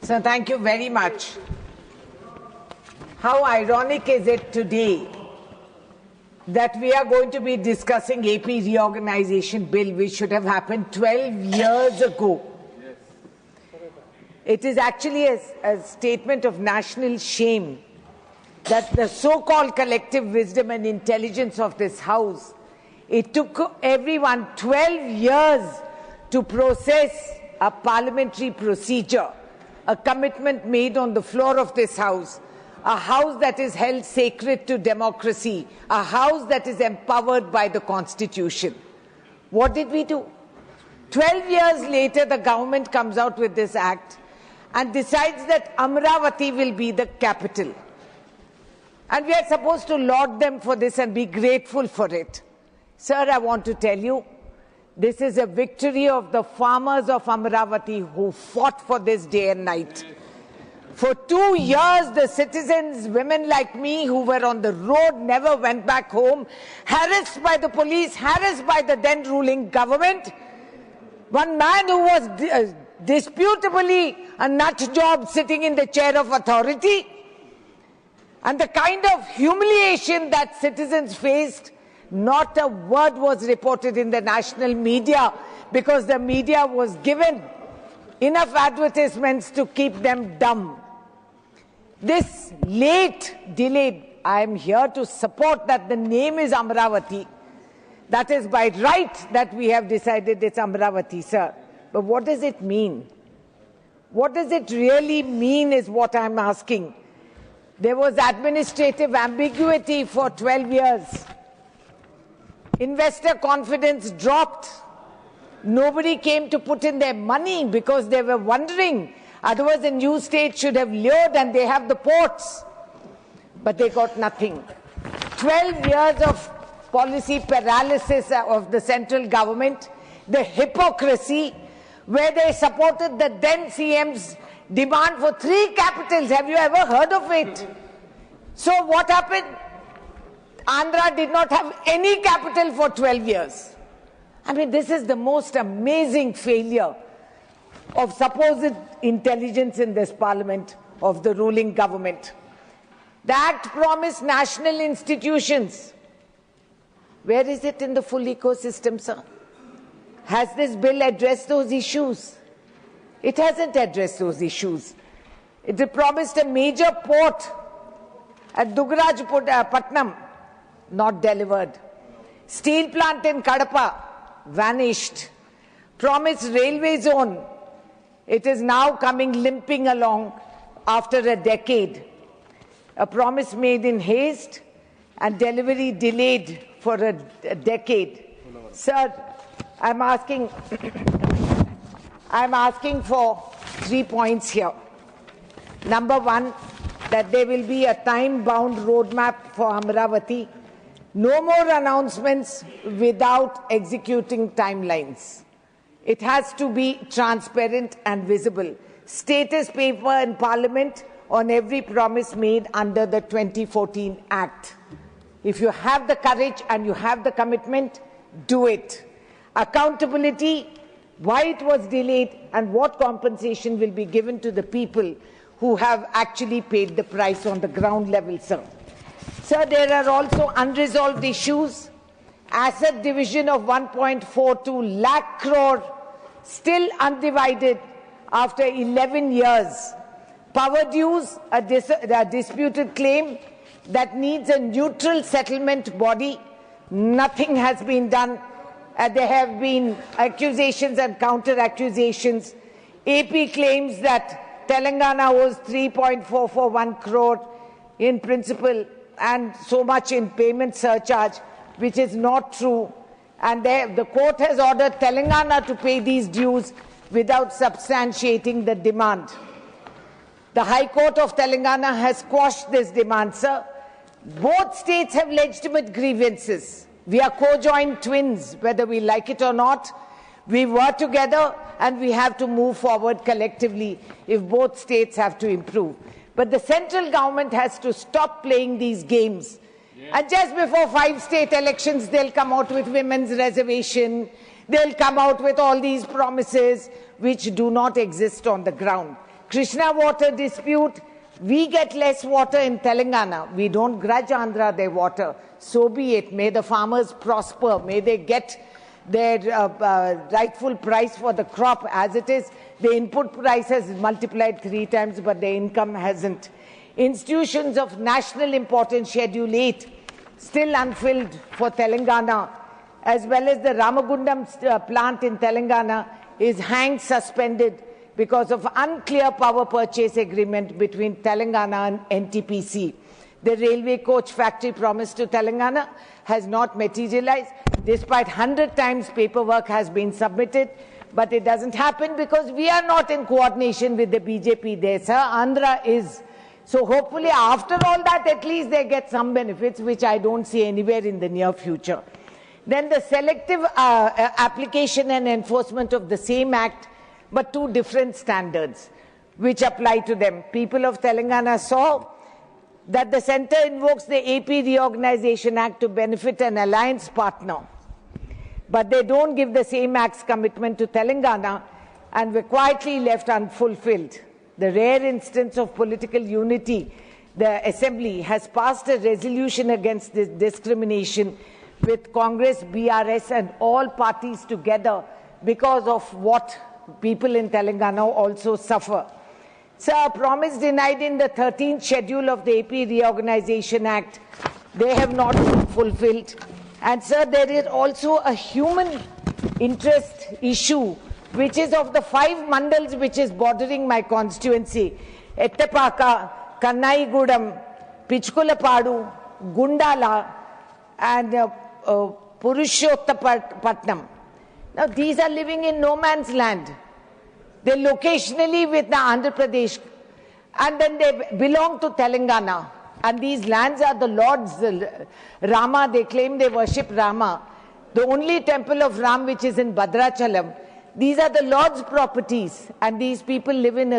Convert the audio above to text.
So thank you very much. How ironic is it today that we are going to be discussing AP reorganization bill, which should have happened 12 years ago. It is actually a statement of national shame that the so-called collective wisdom and intelligence of this House, it took everyone 12 years to process a parliamentary procedure, a commitment made on the floor of this House, a House that is held sacred to democracy, a House that is empowered by the Constitution. What did we do? 12 years later, the government comes out with this act and decides that Amravati will be the capital. And we are supposed to laud them for this and be grateful for it. Sir, I want to tell you, this is a victory of the farmers of Amravati who fought for this day and night. For 2 years, the citizens, women like me who were on the road, never went back home, harassed by the police, harassed by the then ruling government. One man who was disputably a nut job sitting in the chair of authority. And the kind of humiliation that citizens faced, not a word was reported in the national media because the media was given enough advertisements to keep them dumb. This late, delayed, I am here to support that the name is Amravati. That is by right that we have decided it's Amravati, sir. But what does it mean? What does it really mean is what I'm asking. There was administrative ambiguity for 12 years. Investor confidence dropped. Nobody came to put in their money because they were wondering. Otherwise, the new state should have lured and they have the ports. But they got nothing. 12 years of policy paralysis of the central government, the hypocrisy, where they supported the then CM's demand for 3 capitals. Have you ever heard of it? So what happened? Andhra did not have any capital for 12 years. I mean, this is the most amazing failure of supposed intelligence in this parliament of the ruling government. The act promised national institutions. Where is it in the full ecosystem, sir? Has this bill addressed those issues? It hasn't addressed those issues. It promised a major port at Dugrajpatnam, not delivered. Steel plant in Kadapa, vanished. Promised railway zone. It is now coming limping along after a decade. A promise made in haste and delivery delayed for a decade. Sir, I'm asking for 3 points here. Number one, that there will be a time-bound roadmap for Amravati. No more announcements without executing timelines. It has to be transparent and visible. Status paper in Parliament on every promise made under the 2014 Act. If you have the courage and you have the commitment, do it. Accountability, why it was delayed and what compensation will be given to the people who have actually paid the price on the ground level, sir. Sir, there are also unresolved issues. Asset division of 1.42 lakh crore, still undivided after 11 years. Power dues, a disputed claim that needs a neutral settlement body. Nothing has been done. There have been accusations and counter-accusations. AP claims that Telangana owes 3.441 crore in principal and so much in payment surcharge, which is not true. And the court has ordered Telangana to pay these dues without substantiating the demand. The High Court of Telangana has quashed this demand, sir. Both states have legitimate grievances. We are co-joined twins, whether we like it or not. We work together and we have to move forward collectively if both states have to improve. But the central government has to stop playing these games. And just before 5 state elections, they'll come out with women's reservation. They'll come out with all these promises which do not exist on the ground. Krishna water dispute, we get less water in Telangana. We don't grudge Andhra their water. So be it. May the farmers prosper. May they get their rightful price for the crop. As it is, the input price has multiplied 3 times, but the income hasn't. Institutions of national importance, Schedule 8, still unfilled for Telangana, as well as the Ramagundam plant in Telangana is hanged suspended because of unclear power purchase agreement between Telangana and NTPC. The railway coach factory promised to Telangana has not materialized, despite 100 times paperwork has been submitted, but it doesn't happen because we are not in coordination with the BJP there, sir. Andhra is. So hopefully after all that, at least they get some benefits, which I don't see anywhere in the near future. Then the selective application and enforcement of the same act, but 2 different standards which apply to them. People of Telangana saw that the centre invokes the AP Reorganization Act to benefit an alliance partner, but they don't give the same act's commitment to Telangana and were quietly left unfulfilled. The rare instance of political unity, the Assembly has passed a resolution against this discrimination with Congress, BRS and all parties together because of what people in Telangana also suffer. Sir, a promise denied in the 13th schedule of the AP Reorganization Act, they have not been fulfilled. And sir, there is also a human interest issue, which is of the 5 mandals which is bordering my constituency: Ettapaka, Kannaigudam, Pichkulapadu, Gundala, and Purushottapatnam. Now, these are living in no man's land. They locationally with the Andhra Pradesh, and then they belong to Telangana. And these lands are the Lord's. Rama, they claim they worship Rama. The only temple of Ram which is in Bhadrachalam. These are the Lord's properties, and these people live in a